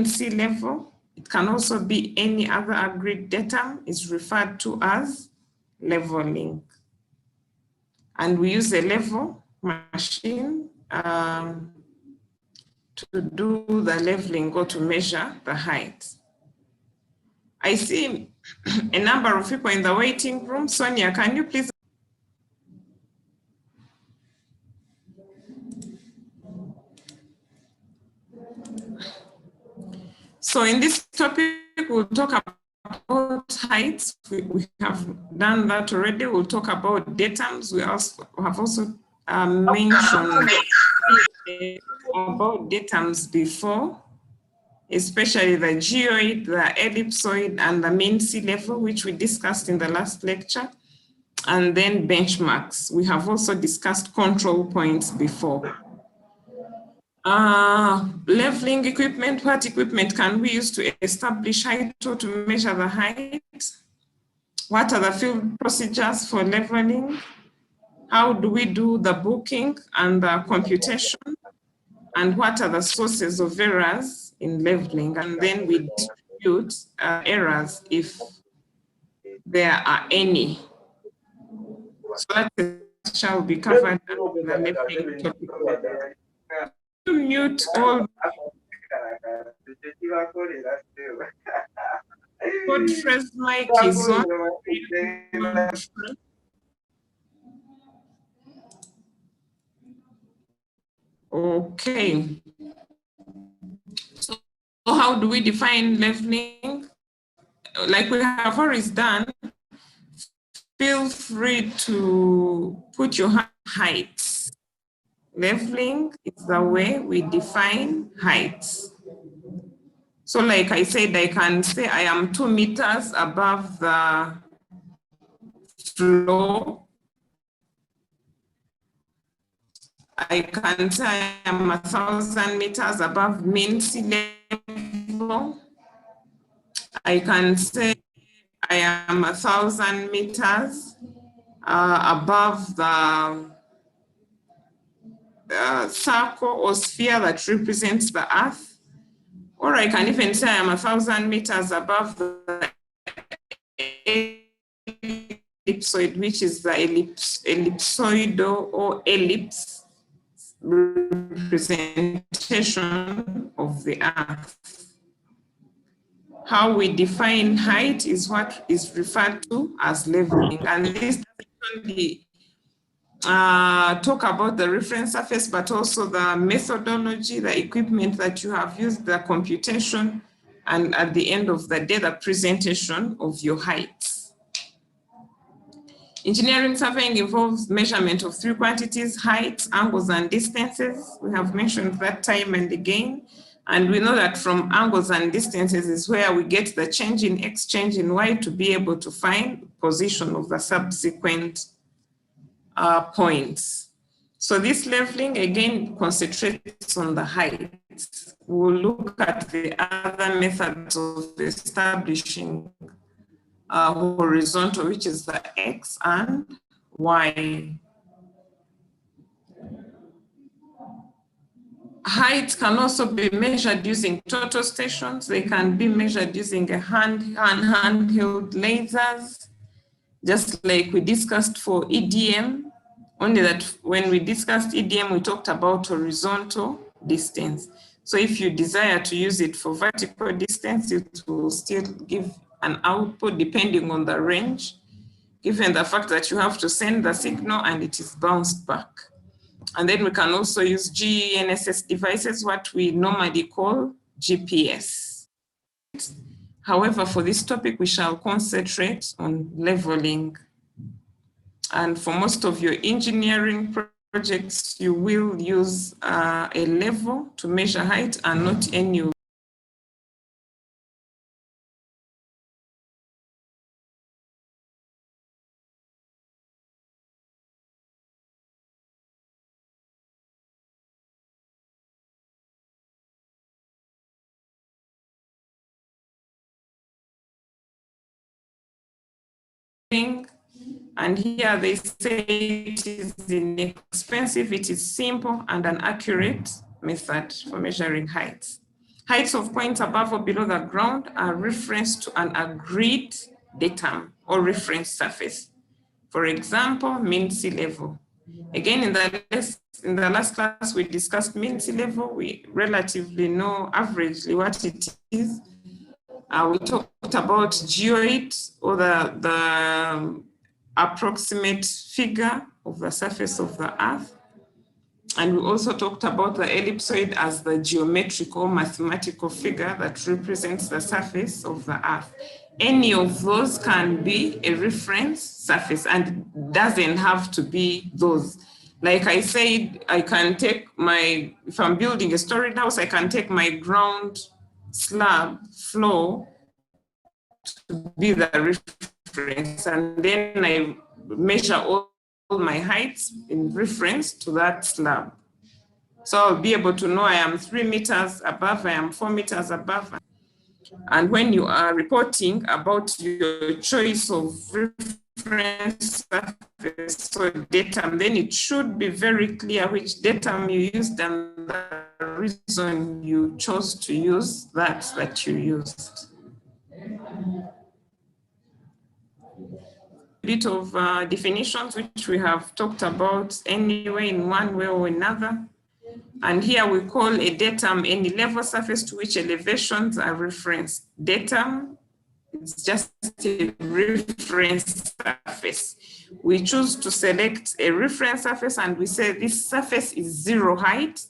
mean sea level. It can also be any other agreed datum is referred to as leveling. And we use a level machine to do the leveling or to measure the height. I see a number of people in the waiting room. Sonia, can you please? So in this topic, we'll talk about heights. We have done that already. We'll talk about datums. We have also mentioned about datums before, especially the geoid, the ellipsoid, and the mean sea level, which we discussed in the last lecture, and then benchmarks. We have also discussed control points before. Leveling equipment, what equipment can we use to establish height or to measure the height? What are the field procedures for leveling? How do we do the booking and the computation? And what are the sources of errors in leveling? And then we distribute errors if there are any. So that shall be covered under the leveling topic. Mute all. Godfrey's mic is on. Okay. So how do we define leveling? Like we have always done, feel free to put your heights. Leveling is the way we define heights. So like I said, I can say I am 2 meters above the floor. I can say I am 1,000 meters above mean sea level. I can say I am 1,000 meters above the circle or sphere that represents the Earth. Or I can even say I am 1,000 meters above the ellipsoid, which is the ellipsoidal or ellipse representation of the Earth. How we define height is what is referred to as leveling. And this doesn't only talk about the reference surface, but also the methodology, the equipment that you have used, the computation, and at the end of the day, the presentation of your heights. Engineering surveying involves measurement of 3 quantities: heights, angles, and distances. We have mentioned that time and again. And we know that from angles and distances is where we get the change in X, change in Y to be able to find position of the subsequent points. So this leveling again concentrates on the heights. We'll look at the other methods of establishing horizontal, which is the X and Y. Heights can also be measured using total stations. They can be measured using a handheld lasers, just like we discussed for EDM, only that when we discussed EDM, we talked about horizontal distance. So if you desire to use it for vertical distance, it will still give an output depending on the range, given the fact that you have to send the signal and it is bounced back. And then we can also use GNSS devices, what we normally call GPS. However, for this topic, we shall concentrate on leveling. And for most of your engineering projects, you will use a level to measure height and not any. And here they say it is inexpensive, it is simple and an accurate method for measuring heights. Heights of points above or below the ground are referenced to an agreed datum or reference surface. For example, mean sea level. Again, in the last class, we discussed mean sea level. We relatively know averagely what it is. We talked about geoid, or the approximate figure of the surface of the Earth. And we also talked about the ellipsoid as the geometric or mathematical figure that represents the surface of the Earth. Any of those can be a reference surface, and doesn't have to be those. Like I said, I can take if I'm building a storage house, I can take my ground slab floor to be the reference, and then I measure all my heights in reference to that slab. So I'll be able to know I am 3 meters above, I am 4 meters above. And when you are reporting about your choice of reference surface or datum, then it should be very clear which datum you used and the reason you chose to use that you used. Bit of definitions which we have talked about anyway in one way or another. And here we call a datum any level surface to which elevations are referenced. Datum is just a reference surface. We choose to select a reference surface and we say this surface is 0 height.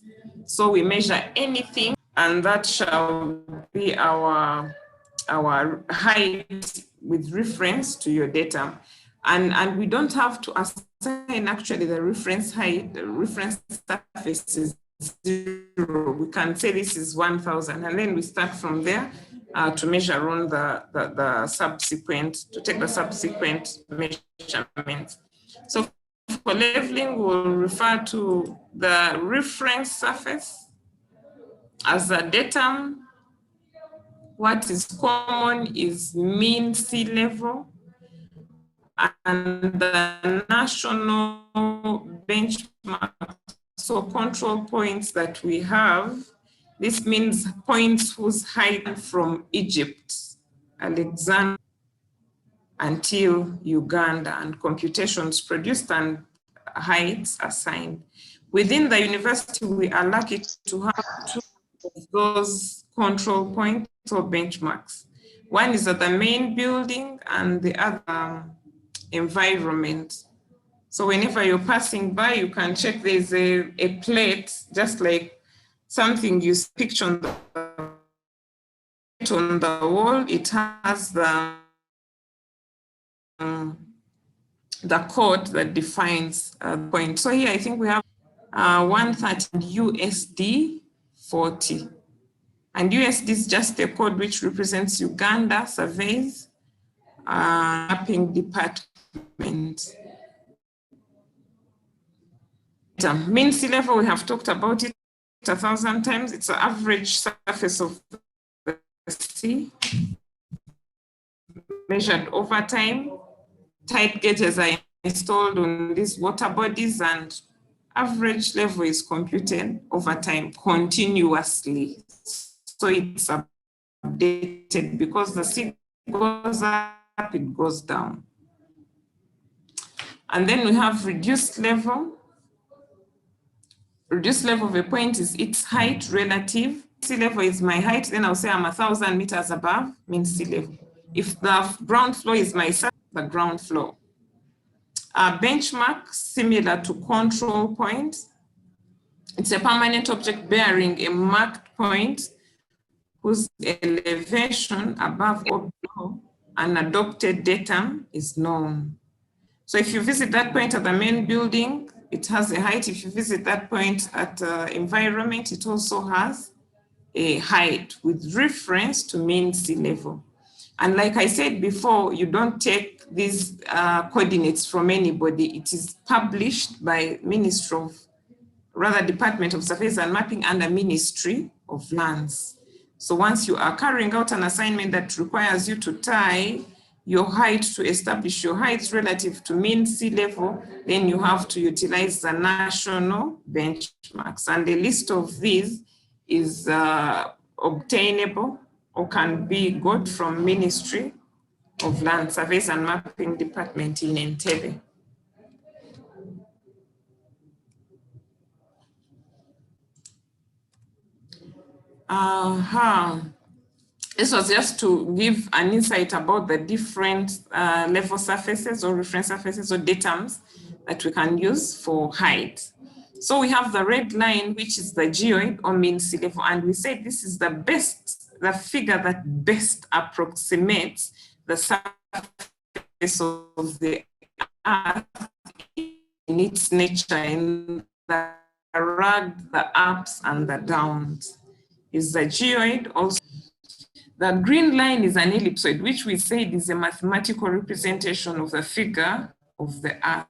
So we measure anything and that shall be our height with reference to your datum. And we don't have to assign actually the reference height, the reference surface is 0. We can say this is 1000, and then we start from there to measure on the subsequent, to take the subsequent measurements. So for leveling, we'll refer to the reference surface as a datum. What is common is mean sea level, and the national benchmark, so control points that we have. This means points whose height from Egypt, Alexander, until Uganda, and computations produced and heights assigned. Within the university, we are lucky to have 2 of those control points or benchmarks. One is at the main building and the other environment. So whenever you're passing by, you can check there's a plate, just like something you picture on the wall. It has the code that defines the point. So here I think we have 130 USD 40. And USD is just a code which represents Uganda surveys, mapping department. Mean sea level, we have talked about it 1,000 times. It's the average surface of the sea measured over time. Tide gauges are installed on these water bodies, and average level is computed over time continuously. So it's updated because the sea goes up, it goes down. And then we have reduced level. Reduced level of a point is its height relative. Sea level is my height, then I'll say I'm 1,000 meters above mean sea level. If the ground floor is my surface, the ground floor. A benchmark, similar to control point. It's a permanent object bearing a marked point whose elevation above or below an adopted datum is known. So if you visit that point at the main building, it has a height. If you visit that point at environment, it also has a height with reference to mean sea level. And like I said before, you don't take these coordinates from anybody. It is published by Department of Surveys and Mapping under Ministry of Lands. So once you are carrying out an assignment that requires you to tie your height to establish your heights relative to mean sea level, then you have to utilize the national benchmarks. And the list of these is obtainable or can be got from Ministry of Land Surveys and Mapping Department in Entebbe. This was just to give an insight about the different level surfaces or reference surfaces or datums that we can use for height. So we have the red line, which is the geoid or mean sea level, and we said this is the figure that best approximates the surface of the Earth in its nature, in the rugged, the ups and the downs. Is the geoid. Also, the green line is an ellipsoid, which we said is a mathematical representation of the figure of the Earth.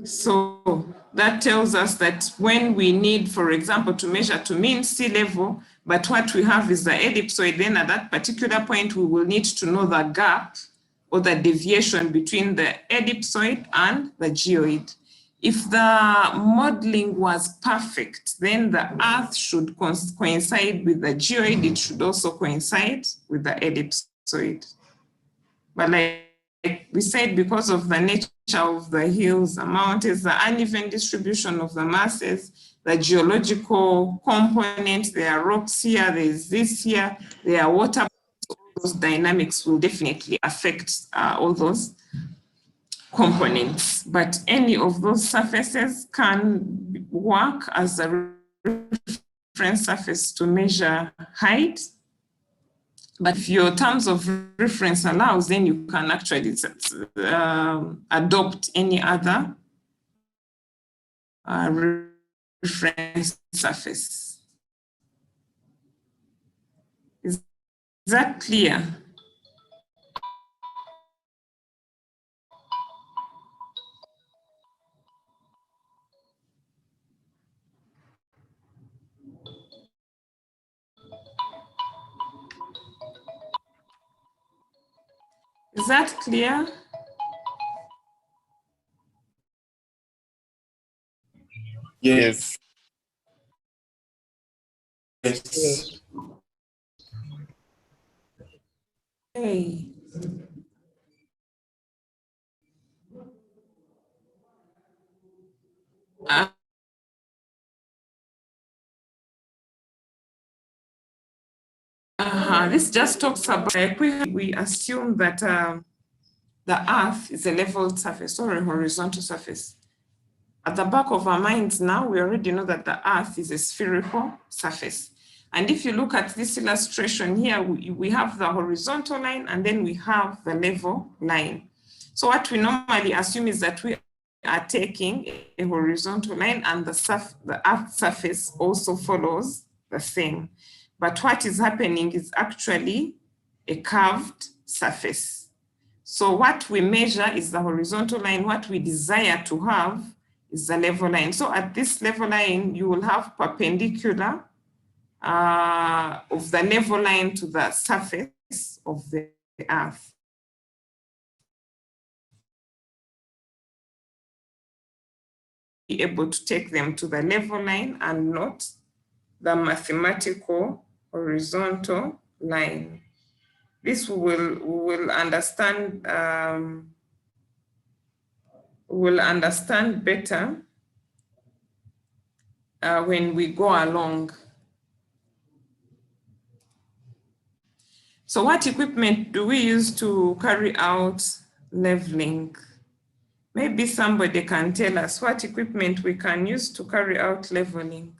So that tells us that when we need, for example, to measure to mean sea level, but what we have is the ellipsoid, then at that particular point, we will need to know the gap or the deviation between the ellipsoid and the geoid. If the modeling was perfect, then the Earth should coincide with the geoid. It should also coincide with the ellipsoid. But like we said, because of the nature of the hills, the mountains, the uneven distribution of the masses, the geological components, there are rocks here, there's this here, there are water, all those dynamics will definitely affect all those components. But any of those surfaces can work as a reference surface to measure height. But if your terms of reference allows, then you can actually adopt any other reference surface. Is that clear? Is that clear? Yes. Yes. Okay. This just talks about, we assume that the Earth is a level surface or a horizontal surface. At the back of our minds now, we already know that the Earth is a spherical surface. And if you look at this illustration here, we have the horizontal line and then we have the level line. So what we normally assume is that we are taking a horizontal line and the Earth's surface also follows the same. But what is happening is actually a curved surface. So what we measure is the horizontal line. What we desire to have is the level line. So at this level line, you will have perpendicular of the level line to the surface of the earth. Be able to take them to the level line and not the mathematical horizontal line. This we will understand better when we go along. So what equipment do we use to carry out leveling? Maybe somebody can tell us what equipment we can use to carry out leveling.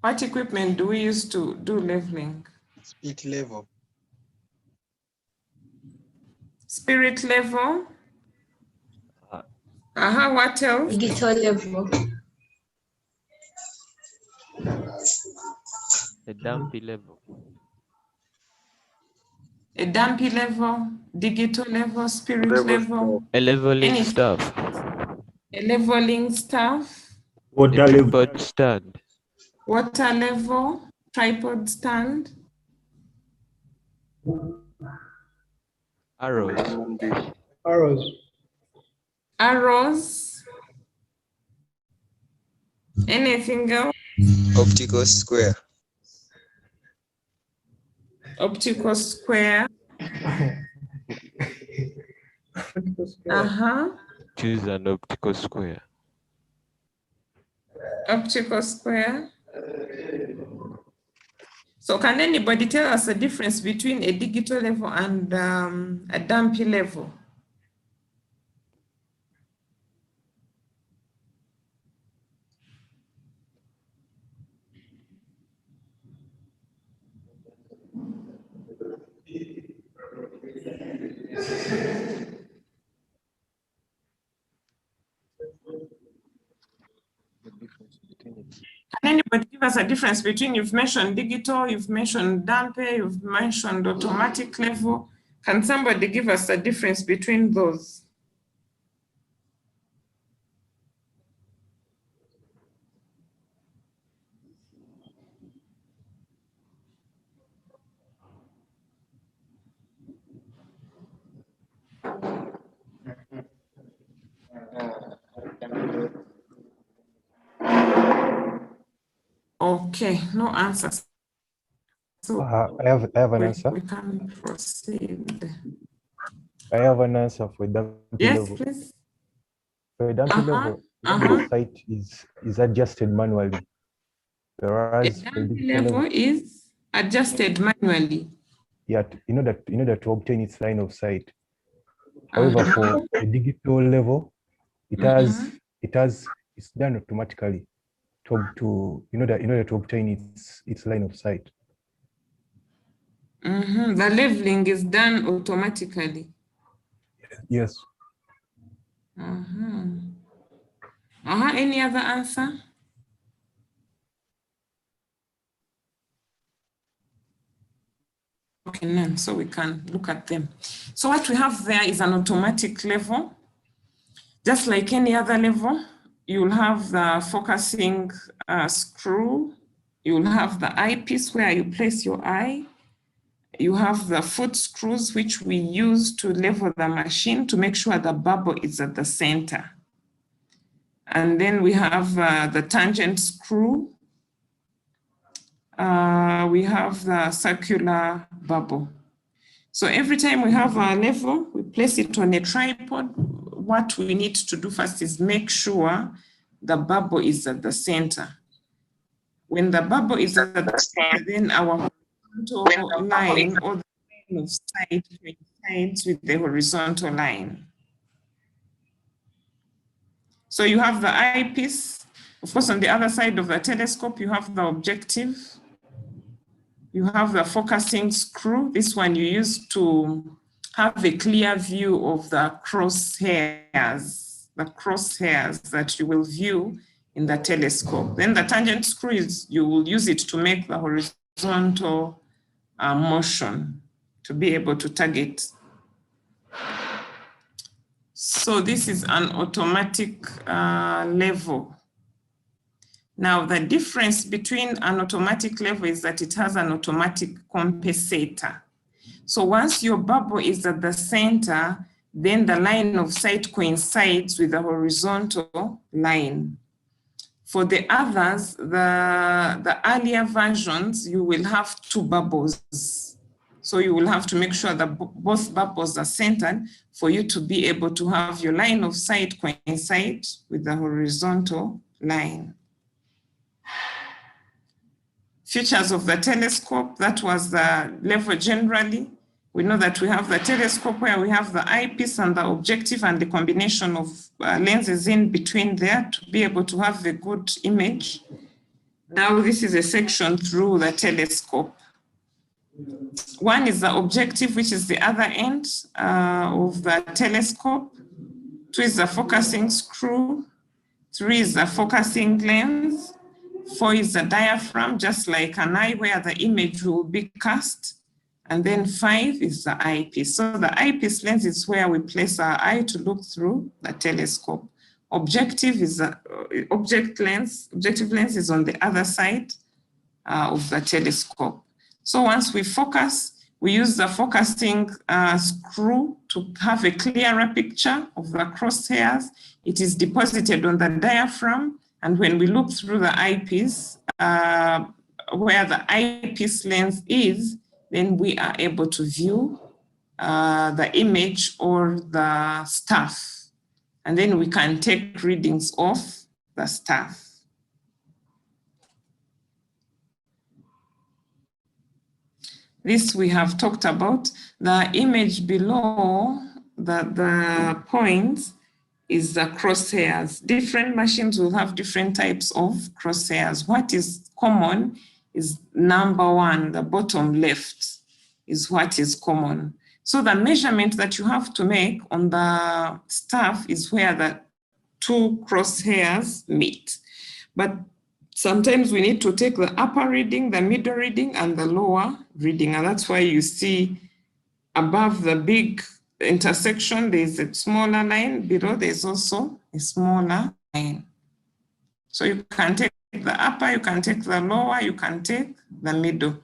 What equipment do we use to do leveling? Spirit level. Spirit level. What else? Digital level. A dampy level. A dampy level, digital level, spirit level. A leveling Any staff. A leveling staff. Water level. Tripod stand. Water level, tripod stand. Arrows. Arrows. Anything else? Optical square. Optical square. Choose an optical square. Optical square. So can anybody tell us the difference between a digital level and a dampy level? Can anybody give us a difference between, you've mentioned digital, you've mentioned dampy, you've mentioned automatic level. Can somebody give us a difference between those? Okay, no answers. So I have an answer. We can proceed. I have an answer for dampy level. Yes, please. For dampy level, the site is adjusted manually. Whereas the dampy level is adjusted manually. Yeah, in order to obtain its line of sight. However, for a digital level, it's done automatically in order to obtain its line of sight. The leveling is done automatically. Yes. Any other answer? Okay, none. So we can look at them. So what we have there is an automatic level. Just like any other level, you'll have the focusing screw. You'll have the eyepiece where you place your eye. You have the foot screws, which we use to level the machine to make sure the bubble is at the center. And then we have the tangent screw. We have the circular bubble. So every time we have our level, we place it on a tripod. What we need to do first is make sure the bubble is at the center. When the bubble is at the center, then our horizontal line or the line of sight coincides with the horizontal line. So you have the eyepiece. Of course, on the other side of the telescope, you have the objective. You have the focusing screw. This one you use to have a clear view of the crosshairs that you will view in the telescope. Then the tangent screw is, you will use it to make the horizontal motion to be able to target. So this is an automatic level. Now, the difference between an automatic level is that it has an automatic compensator. So once your bubble is at the center, then the line of sight coincides with the horizontal line. For the others, the earlier versions, you will have two bubbles. So you will have to make sure that both bubbles are centered for you to be able to have your line of sight coincide with the horizontal line. Features of the telescope, that was the level generally. We know that we have the telescope where we have the eyepiece and the objective and the combination of lenses in between there to be able to have a good image. Now this is a section through the telescope. One is the objective, which is the other end of the telescope. 2 is the focusing screw. 3 is the focusing lens. 4 is the diaphragm, just like an eye where the image will be cast. And then 5 is the eyepiece. So the eyepiece lens is where we place our eye to look through the telescope. Objective is the objective lens is on the other side of the telescope. So once we focus, we use the focusing screw to have a clearer picture of the crosshairs. It is deposited on the diaphragm. And when we look through the eyepiece, where the eyepiece lens is, then we are able to view the image or the stuff. And then we can take readings of the stuff. This we have talked about. The image below the points is the crosshairs. Different machines will have different types of crosshairs. What is common is number 1, the bottom left is what is common. So the measurement that you have to make on the stuff is where the 2 crosshairs meet. But sometimes we need to take the upper reading, the middle reading, and the lower reading. And that's why you see above the big intersection, there's a smaller line. Below, there's also a smaller line. So you can take the upper, you can take the lower, you can take the middle.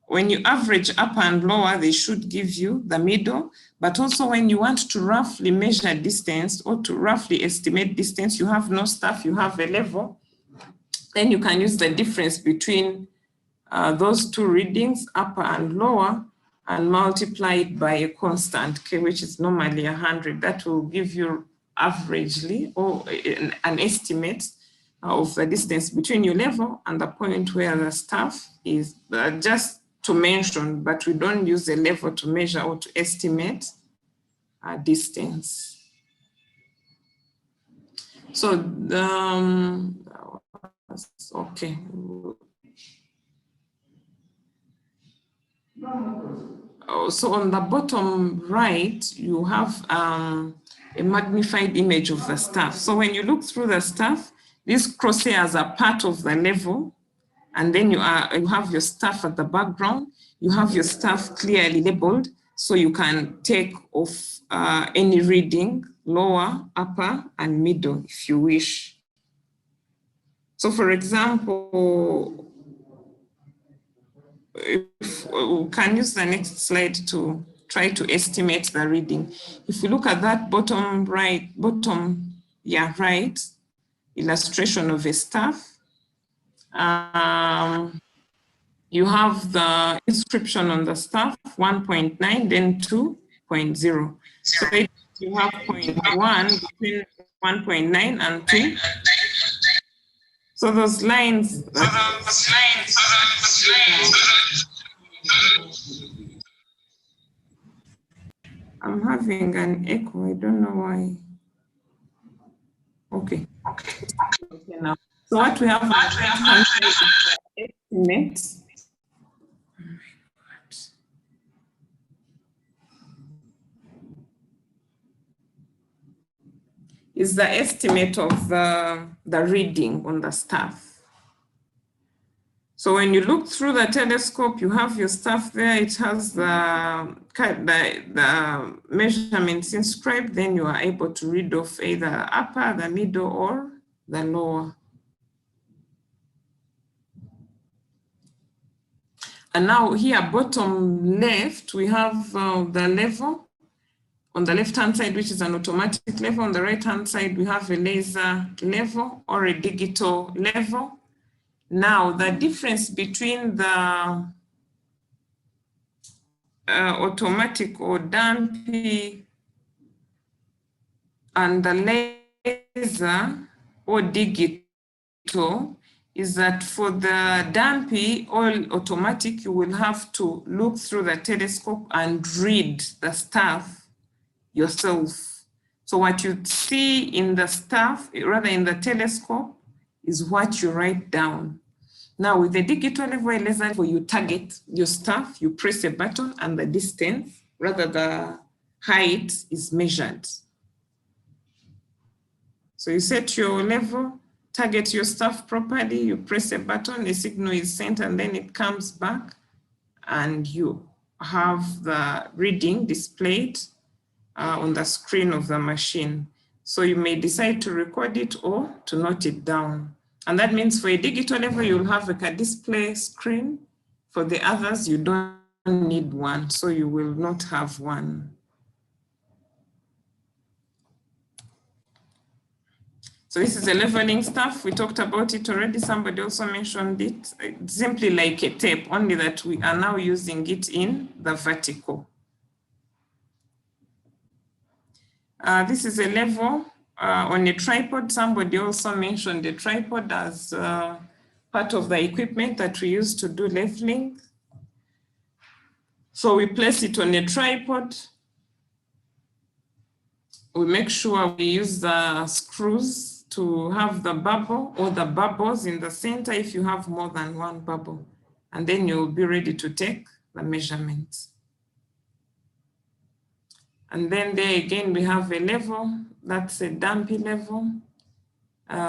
When you average upper and lower, they should give you the middle. But also when you want to roughly measure distance or to roughly estimate distance, you have no stuff, you have a level. Then you can use the difference between those 2 readings, upper and lower, and multiply it by a constant k, which is normally 100. That will give you averagely or an estimate of the distance between your level and the point where the stuff is. Just to mention, but we don't use a level to measure or to estimate a distance. So okay. So on the bottom right, you have a magnified image of the stuff. So when you look through the stuff, these crosshairs are part of the level, and then you have your stuff at the background. You have your stuff clearly labeled, so you can take off any reading, lower, upper, and middle if you wish. So for example, if we can use the next slide to try to estimate the reading. If we look at that bottom right illustration of a staff, you have the inscription on the staff 1.9, then 2.0. So you have 0.1 between 1.9 and 2. So those lines. I'm having an echo. I don't know why. Okay. Okay now. So what we have estimate. Is the estimate of the reading on the staff. So when you look through the telescope, you have your stuff there. It has the measurements inscribed. Then you are able to read off either upper, the middle, or the lower. And now here, bottom left, we have the level on the left-hand side, which is an automatic level. On the right-hand side, we have a laser level or a digital level. Now, the difference between the automatic or dampy and the laser or digital is that for the dampy or automatic, you will have to look through the telescope and read the stuff yourself. So what you see in the stuff, rather in the telescope, is what you write down. Now with the digital level laser, where you target your stuff, you press a button and the distance, rather the height, is measured. So you set your level, target your stuff properly, you press a button, a signal is sent, and then it comes back and you have the reading displayed on the screen of the machine. So you may decide to record it or to note it down. And that means for a digital level, you'll have like a display screen. For the others, you don't need one, so you will not have one. So this is a leveling stuff. We talked about it already. Somebody also mentioned it. It's simply like a tape, only that we are now using it in the vertical. This is a level on a tripod. Somebody also mentioned the tripod as part of the equipment that we use to do leveling. So we place it on a tripod. We make sure we use the screws to have the bubble or the bubbles in the center if you have more than one bubble. And then you'll be ready to take the measurements. And then there again, we have a level, that's a dampy level.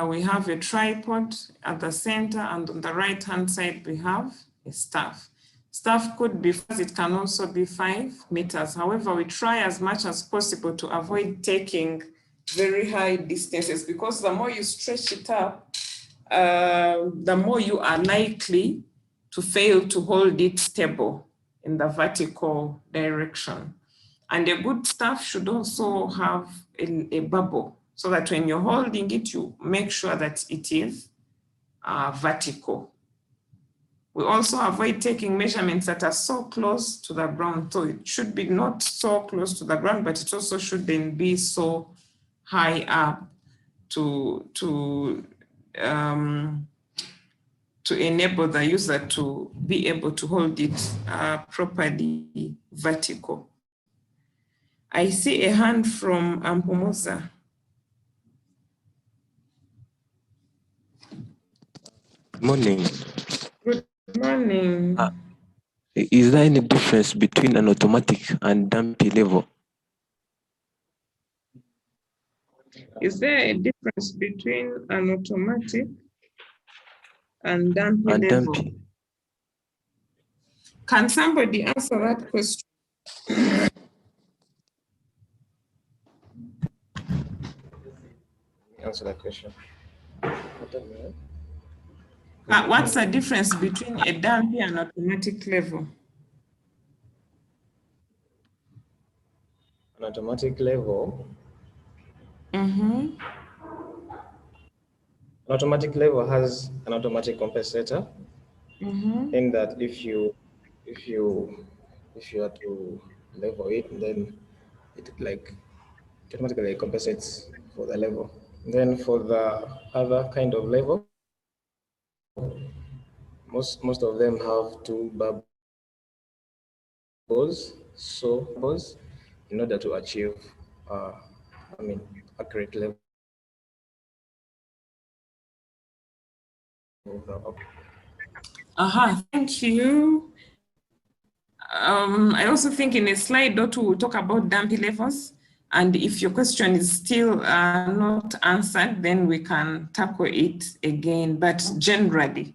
We have a tripod at the center, and on the right-hand side, we have a staff. Staff could be, it can also be 5 meters. However, we try as much as possible to avoid taking very high distances, because the more you stretch it up, the more you are likely to fail to hold it stable in the vertical direction. And a good staff should also have a bubble, so that when you're holding it, you make sure that it is vertical. We also avoid taking measurements that are so close to the ground. So it should be not so close to the ground, but it also shouldn't be so high up to enable the user to be able to hold it properly vertical. I see a hand from Ampomosa. Morning. Good morning. Is there any difference between an automatic and dampy level? Is there a difference between an automatic and dampy level? Can somebody answer that question? Answer that question. What's the difference between a dampy and automatic level? An automatic level. Mm-hmm. An automatic level has an automatic compensator. Mm-hmm. In that if you are to level it, then it automatically compensates for the level. Then for the other kind of level, most of them have 2 bubbles, in order to achieve accurate level. Thank you. I also think in a slide or two, we'll talk about dampy levels. And if your question is still not answered, then we can tackle it again. But generally,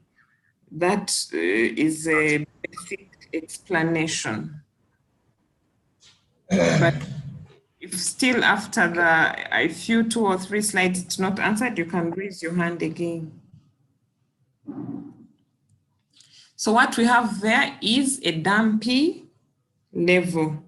That is a basic explanation. But if still after a few 2 or 3 slides it's not answered, you can raise your hand again. So what we have there is a dampy level.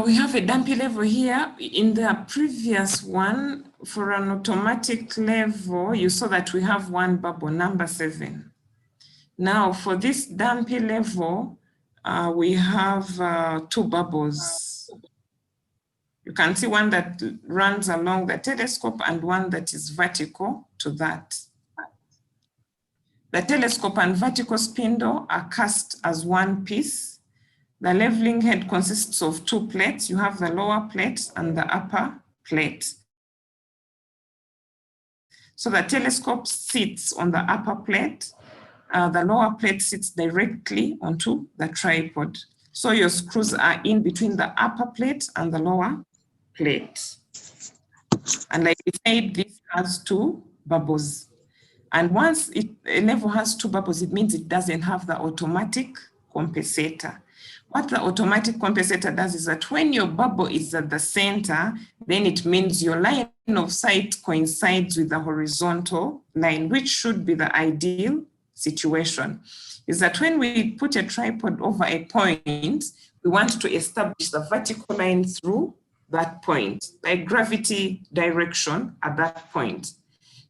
We have a dampy level here. In the previous one, for an automatic level, you saw that we have one bubble, number 7. Now for this dampy level, we have 2 bubbles. You can see one that runs along the telescope and one that is vertical to that. The telescope and vertical spindle are cast as one piece. The leveling head consists of 2 plates. You have the lower plate and the upper plate. So the telescope sits on the upper plate. The lower plate sits directly onto the tripod. So your screws are in between the upper plate and the lower plate. And like we said, this has 2 bubbles. And once a level has 2 bubbles, it means it doesn't have the automatic compensator. What the automatic compensator does is that when your bubble is at the center, then it means your line of sight coincides with the horizontal line, which should be the ideal situation. Is that when we put a tripod over a point, we want to establish the vertical line through that point, like gravity direction at that point.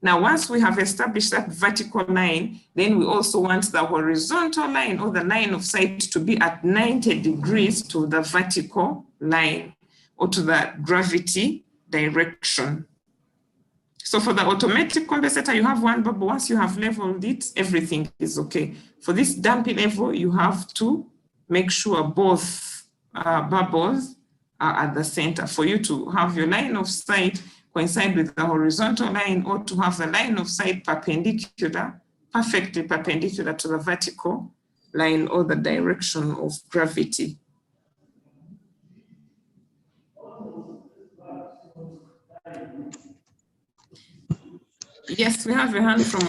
Now, once we have established that vertical line, then we also want the horizontal line or the line of sight to be at 90 degrees to the vertical line or to the gravity direction. So for the automatic compensator, you have one bubble. Once you have leveled it, everything is okay. For this damping level, you have to make sure both bubbles are at the center for you to have your line of sight coincide with the horizontal line, or to have the line of sight perpendicular, perfectly perpendicular to the vertical line or the direction of gravity. Yes, we have a hand from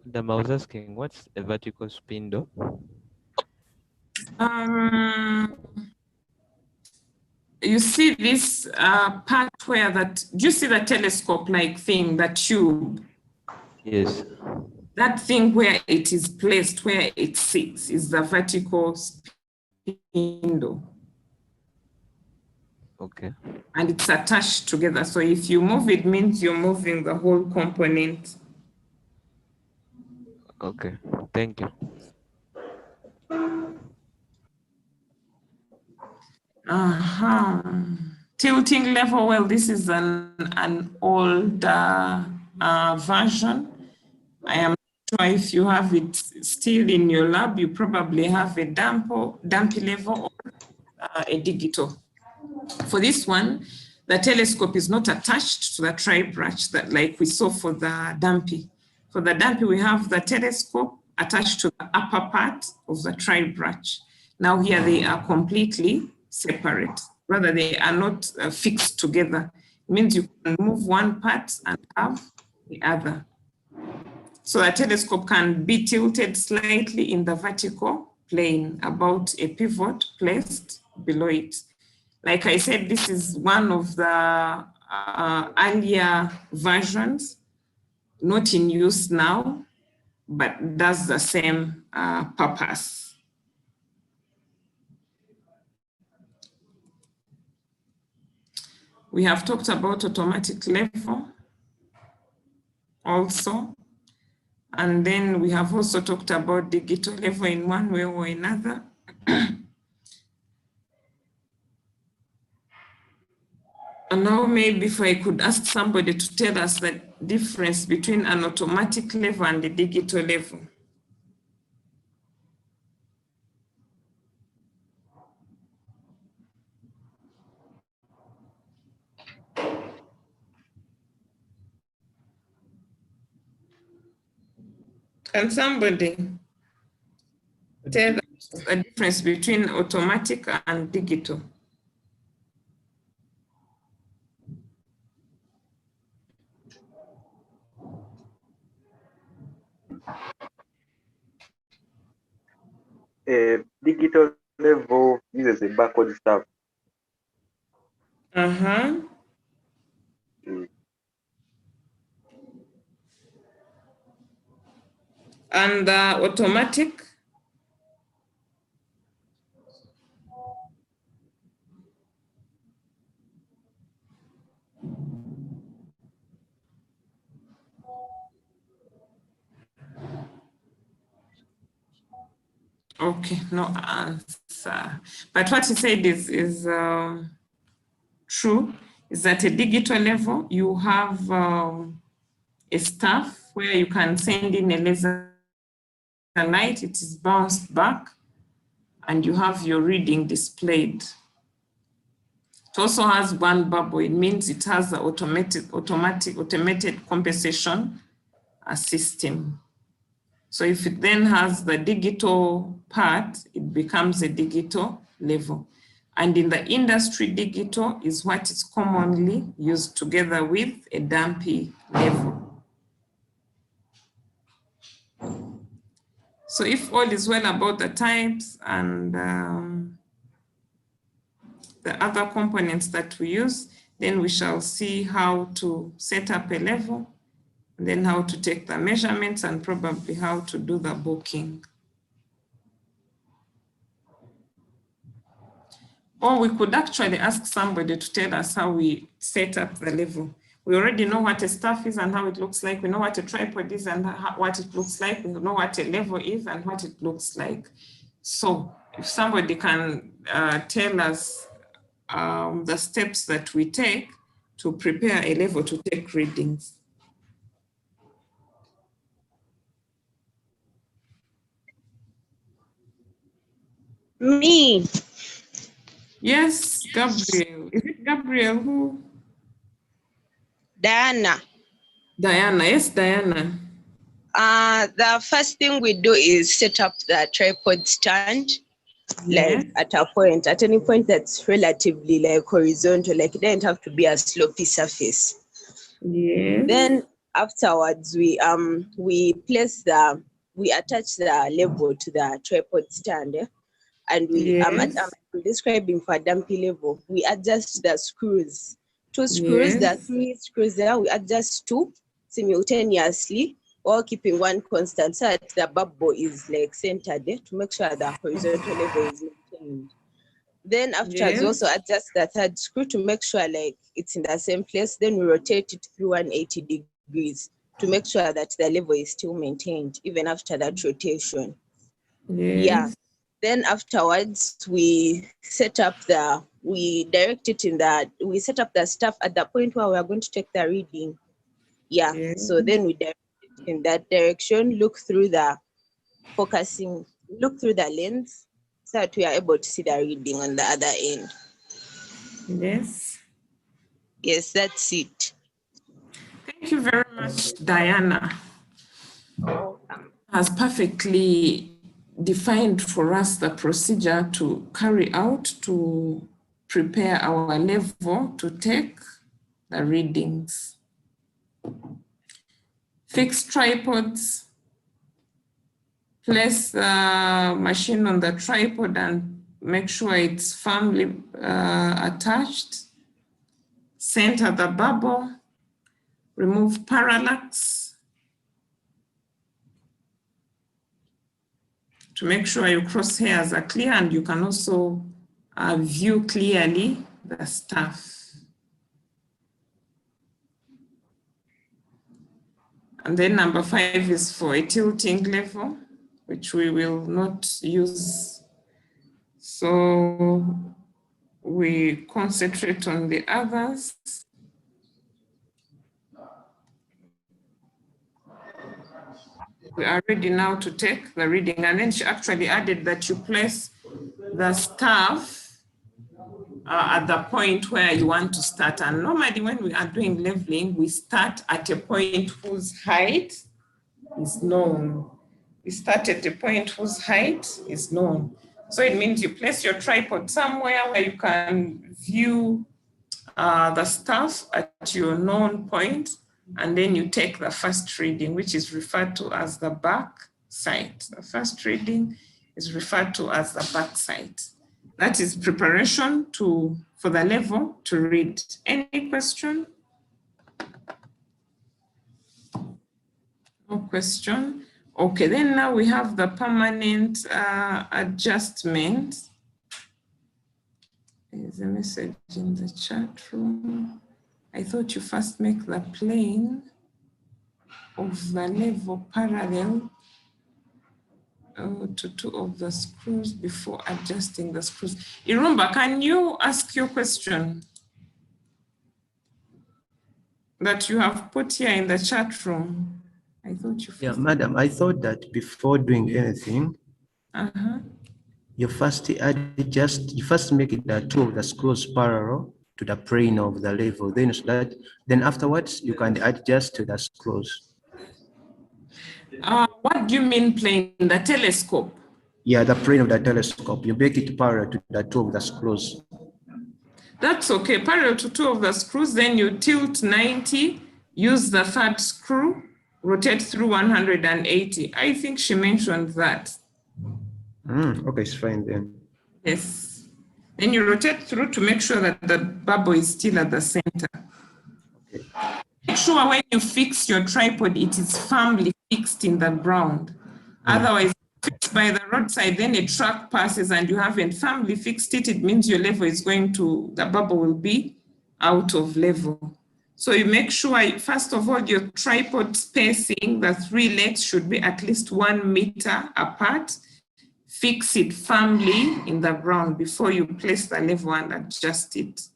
The mouse asking, what's a vertical spindle? You see this part where that, do you see the telescope-like thing, that tube? Yes. That thing where it is placed, where it sits, is the vertical spindle. Okay. And it's attached together. So if you move it, means you're moving the whole component. Okay, thank you. Tilting level, well, this is an older version. I am not sure if you have it still in your lab. You probably have a dampy level or a digital. For this one, the telescope is not attached to the tri-branch that like we saw for the dampy. For the dampy, we have the telescope attached to the upper part of the tri-branch. Now here they are completely separate. Rather, they are not fixed together. It means you can move one part and have the other. So a telescope can be tilted slightly in the vertical plane about a pivot placed below it. Like I said, this is one of the earlier versions, not in use now, but does the same purpose. We have talked about automatic level also. And then we have also talked about digital level in one way or another. And now maybe if I could ask somebody to tell us the difference between an automatic level and a digital level. Can somebody? tell us the difference between automatic and digital. Digital level uses a backward step. Uh-huh. And automatic? Okay, no answer. But what he said is true, is that a digital level, you have a staff where you can send in a laser light, it is bounced back, and you have your reading displayed. It also has one bubble. It means it has the automated compensation system. So if it then has the digital part, it becomes a digital level. And in the industry, digital is what is commonly used together with a damping level. So if all is well about the types and the other components that we use, then we shall see how to set up a level, and then how to take the measurements, and probably how to do the booking. Or we could actually ask somebody to tell us how we set up the level. We already know what a staff is and how it looks like. We know what a tripod is and what it looks like. We know what a level is and what it looks like. So if somebody can tell us the steps that we take to prepare a level to take readings. Me. Yes, Gabriel. Is it Gabriel who? Diana. Diana, yes, Diana. The first thing we do is set up the tripod stand, Yes. like at any point that's relatively like horizontal, like it doesn't have to be a slopey surface. Yes. Then afterwards we attach the level to the tripod stand, and we Yes. I'm describing for damping level. We adjust the screws, two screws, Yes. the three screws there. We adjust two simultaneously, or keeping one constant, so that the bubble is like centered there to make sure the horizontal level is maintained. Then afterwards, Yes. we also adjust the third screw to make sure like it's in the same place. Then we rotate it through 180 degrees to make sure that the level is still maintained even after that rotation. Yes. Yeah. Then afterwards, we set up we set up the stuff at the point where we are going to take the reading. Yeah. Yes. So then we direct it in that direction, look through the lens, so that we are able to see the reading on the other end. Yes. Yes, that's it. Thank you very much, Diana. Has perfectly defined for us the procedure to carry out to prepare our level to take the readings. Fix tripods, place the machine on the tripod and make sure it's firmly attached. Center the bubble, remove parallax to make sure your crosshairs are clear, and you can also view clearly the stuff. And then number 5 is for a tilting level, which we will not use. So we concentrate on the others. We are ready now to take the reading. And then she actually added that you place the staff at the point where you want to start. And normally when we are doing leveling, we start at a point whose height is known. we start at a point whose height is known. So it means you place your tripod somewhere where you can view the stuff at your known point, and then you take the first reading, which is referred to as the back sight. The first reading is referred to as the back sight. That is preparation for the level to read. Any question? No question. Okay, then now we have the permanent adjustment. There's a message in the chat room. I thought you first make the plane of the level parallel to two of the screws before adjusting the screws. Irumba, can you ask your question that you have put here in the chat room? I thought you. Yeah, madam, I thought that before doing anything, you first make it the two of the screws parallel to the plane of the level. Then afterwards you can adjust to the screws. What do you mean plane? The telescope? Yeah, the plane of the telescope. You make it parallel to the two of the screws. That's okay. Parallel to two of the screws. Then you tilt 90. Use the third screw. Rotate through 180. I think she mentioned that. Okay, it's fine then. Yes. Then you rotate through to make sure that the bubble is still at the center. Okay. Make sure when you fix your tripod, it is firmly fixed in the ground. Otherwise, fixed by the roadside, then a truck passes and you haven't firmly fixed it, it means your level is the bubble will be out of level. So you make sure, first of all, your tripod spacing, the three legs should be at least 1 meter apart. Fix it firmly in the ground before you place the level and adjust it.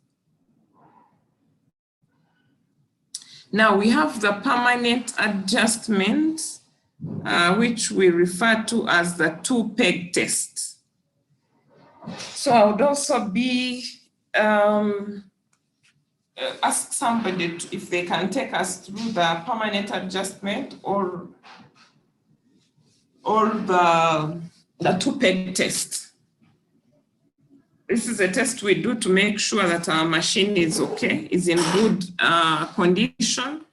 Now we have the permanent adjustment, which we refer to as the two-peg test. So I would also ask somebody if they can take us through the permanent adjustment or the two-peg test. This is a test we do to make sure that our machine is okay, is in good condition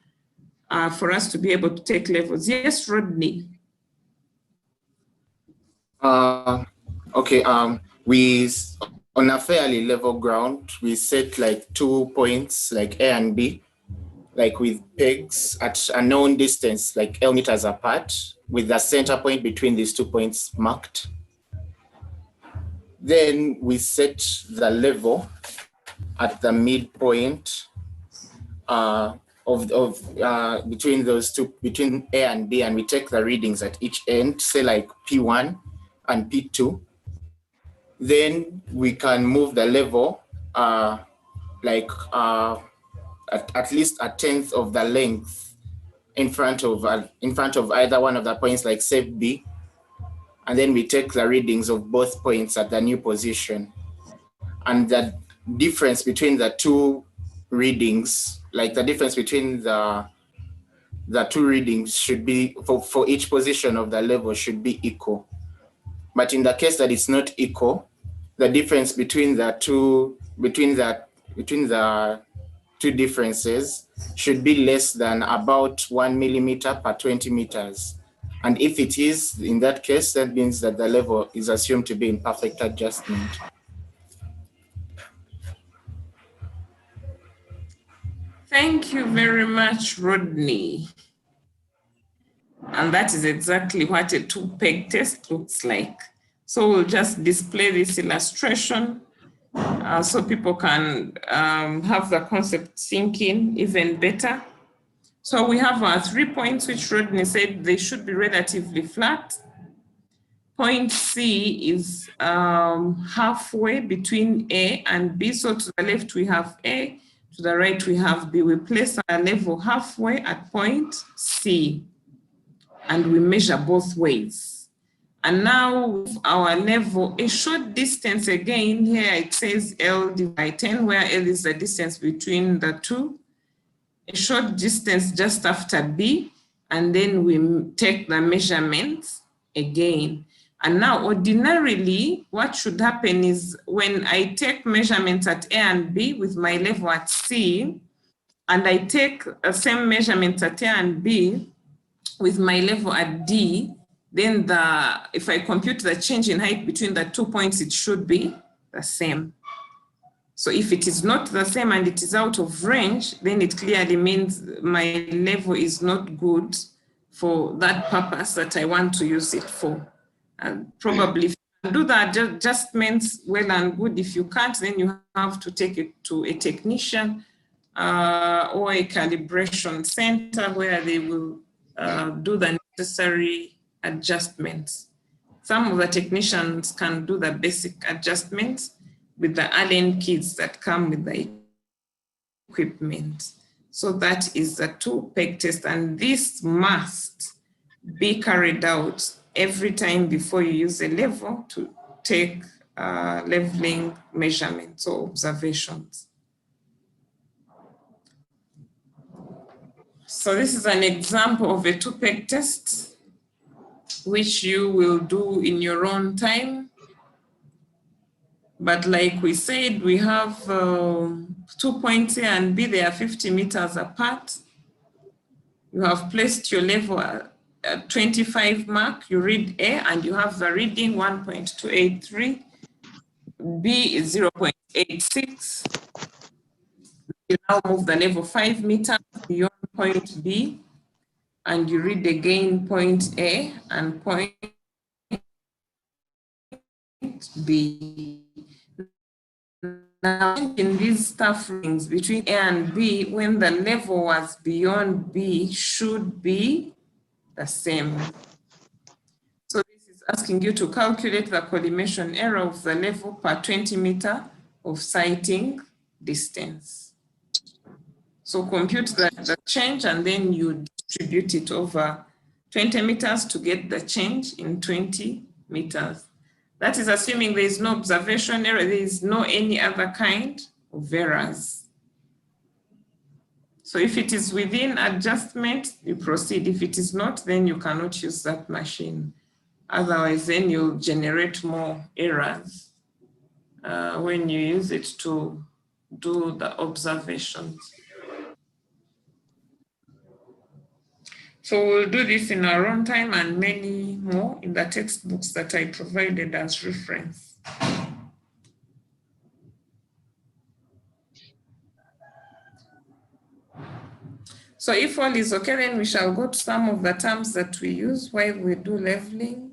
for us to be able to take levels. Yes, Rodney. Okay, on a fairly level ground, we set like 2 points, like A and B, like with pegs at a known distance, like L meters apart, with the center point between these 2 points marked. Then we set the level at the midpoint between those two, between A and B, and we take the readings at each end, say like P1 and P2. Then we can move the level at least a tenth of the length in front of either one of the points, like say B, and then we take the readings of both points at the new position. And the difference between the two readings, like the difference between the two readings should be, for each position of the level should be equal. But in the case that it's not equal, the difference between the two differences should be less than about 1 millimeter per 20 meters. And if it is, in that case, that means that the level is assumed to be in perfect adjustment. Thank you very much, Rodney. And that is exactly what a two-peg test looks like. So we'll just display this illustration so people can have the concept sink in even better. So we have our 3 points, which Rodney said they should be relatively flat. Point C is halfway between A and B. So to the left we have A, to the right we have B. We place our level halfway at point C, and we measure both ways. And now with our level, a short distance again, here it says L divided by 10, where L is the distance between the two. A short distance just after B, and then we take the measurements again. And now ordinarily, what should happen is when I take measurements at A and B with my level at C, and I take the same measurements at A and B with my level at D, then if I compute the change in height between the 2 points, it should be the same. So if it is not the same and it is out of range, then it clearly means my level is not good for that purpose that I want to use it for. And probably if you do the adjustments, well and good. If you can't, then you have to take it to a technician or a calibration center where they will do the necessary adjustments. Some of the technicians can do the basic adjustments with the Allen kits that come with the equipment. So that is the Twopeg test, and this must be carried out every time before you use a level to take leveling measurements or observations. So this is an example of a Twopeg test, which you will do in your own time. But like we said, we have 2 points A and B, they are 50 meters apart. You have placed your level at 25 mark, you read A and you have the reading 1.283, B is 0.86. You now move the level 5 meters beyond point B and you read again point A and point B. Now, in these staff rings between A and B, when the level was beyond B, should be the same. So this is asking you to calculate the collimation error of the level per 20 meter of sighting distance. So compute the change and then you distribute it over 20 meters to get the change in 20 meters. That is assuming there is no observation error, there is no any other kind of errors. So if it is within adjustment, you proceed. If it is not, then you cannot use that machine. Otherwise, then you'll generate more errors when you use it to do the observations. So we'll do this in our own time and many more in the textbooks that I provided as reference. So if all is okay, then we shall go to some of the terms that we use while we do leveling.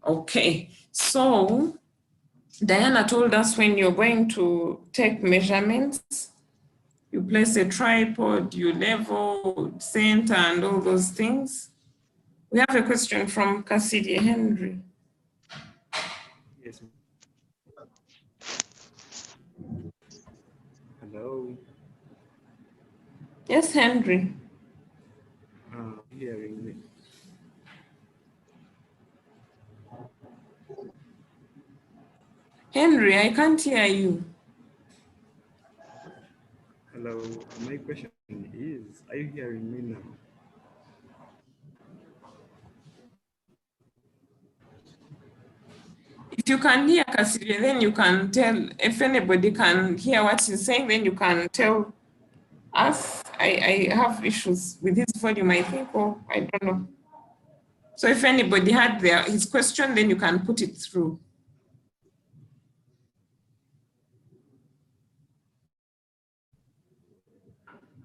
Okay, so Diana told us when you're going to take measurements, you place a tripod, you level, center, and all those things. We have a question from Cassidy Henry. Yes. Hello. Yes, Henry. Hearing me. Henry, I can't hear you. Hello. My question is, are you hearing me now? If you can hear Cassidy, then you can tell, if anybody can hear what he's saying, then you can tell us. I have issues with his volume, I think, or I don't know. So if anybody had his question, then you can put it through.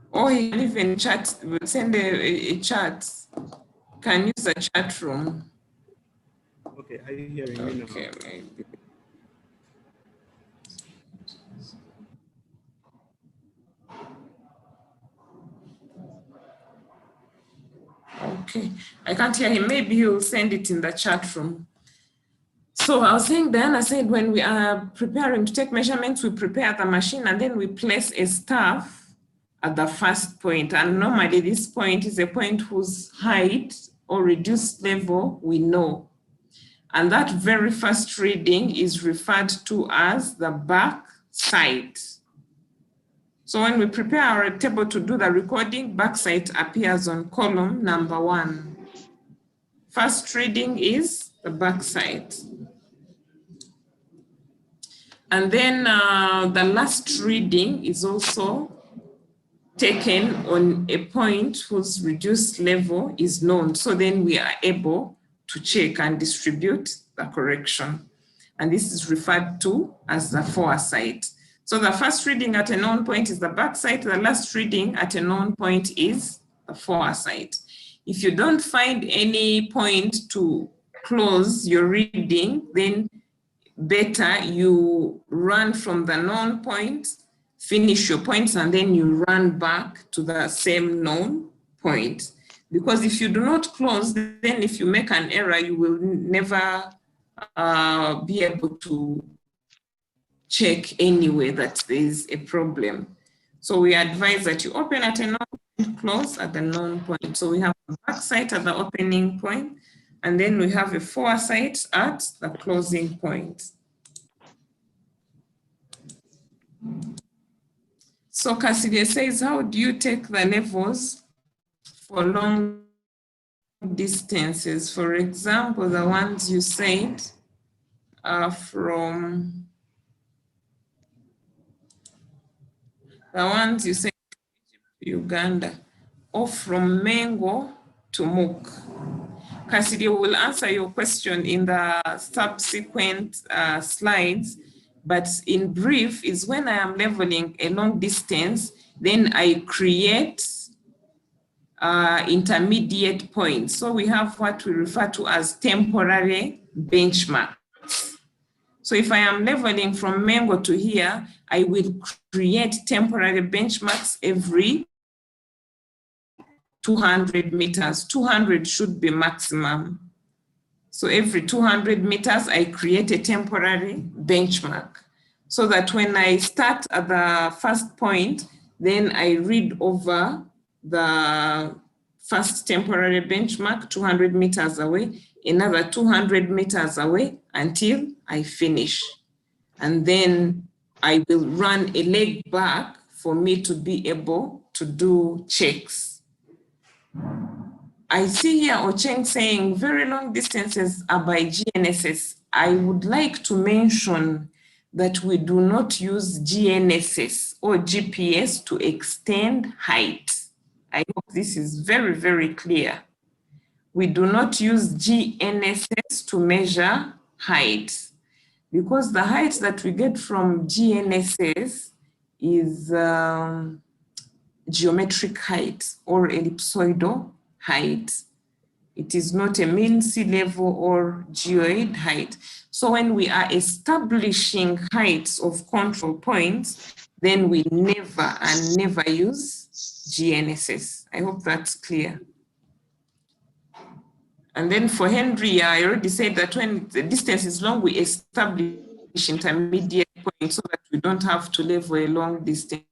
Or you can even chat, send a chat. You can use the chat room. Okay, are you hearing me now? Okay, maybe. Okay, I can't hear him. Maybe he'll send it in the chat room. So I was saying, Diana said, when we are preparing to take measurements, we prepare the machine and then we place a staff at the first point. And normally this point is a point whose height or reduced level we know. And that very first reading is referred to as the back sight. So when we prepare our table to do the recording, back sight appears on column number 1. First reading is the back sight. And then the last reading is also taken on a point whose reduced level is known. So then we are able to check and distribute the correction. And this is referred to as the foresight. So the first reading at a known point is the back sight. The last reading at a known point is the foresight. If you don't find any point to close your reading, then better you run from the known point, finish your points, and then you run back to the same known point. Because if you do not close, then if you make an error, you will never be able to check anyway that there is a problem. So we advise that you open at a known point, close at the known point. So we have a back sight at the opening point, and then we have a foresight at the closing point. So Cassidy says, how do you take the levels for long distances? For example, the ones you said are from Uganda, or from Mengo to Mook. Cassidy will answer your question in the subsequent slides, but in brief is when I am leveling a long distance, then I create intermediate points. So we have what we refer to as temporary benchmarks. So if I am leveling from Mengo to here, I will create temporary benchmarks every 200 meters. 200 should be maximum. So every 200 meters, I create a temporary benchmark so that when I start at the first point, then I read over the first temporary benchmark 200 meters away, another 200 meters away until I finish. And then I will run a leg back for me to be able to do checks. I see here Ocheng saying very long distances are by GNSS. I would like to mention that we do not use GNSS or GPS to extend height. I hope this is very, very clear. We do not use GNSS to measure height because the height that we get from GNSS is geometric height or ellipsoidal height. It is not a mean sea level or geoid height. So when we are establishing heights of control points, then we never and never use GNSS. I hope that's clear. And then for Henry, I already said that when the distance is long, we establish intermediate points so that we don't have to level a long distance.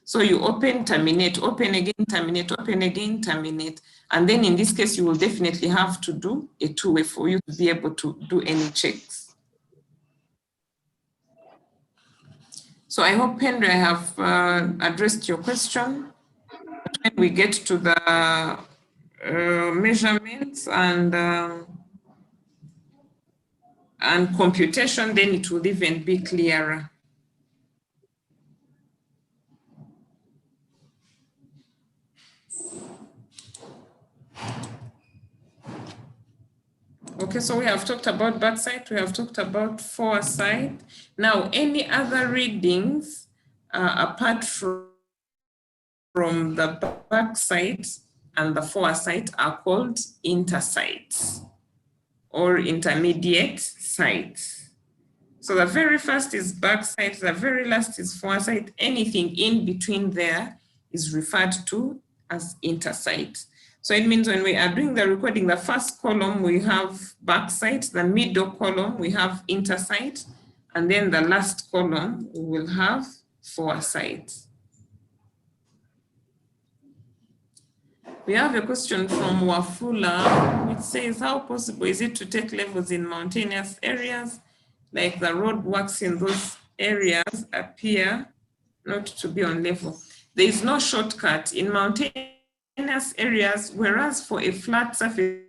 So you open, terminate, open again, terminate, open again, terminate. And then in this case, you will definitely have to do a two-way for you to be able to do any checks. So I hope, Henry, I have addressed your question. When we get to the measurements and computation, then it will even be clearer. Okay, so we have talked about backsight, we have talked about foresight. Now, any other readings apart from the backsight and the foresight are called intersights or intermediate sights. So the very first is backsight, the very last is foresight. Anything in between there is referred to as intersight. So it means when we are doing the recording, the first column we have backsight, the middle column we have intersight, and then the last column we will have foresight. We have a question from Wafula, which says, how possible is it to take levels in mountainous areas, like the roadworks in those areas appear not to be on level? There is no shortcut in mountainous areas, whereas for a flat surface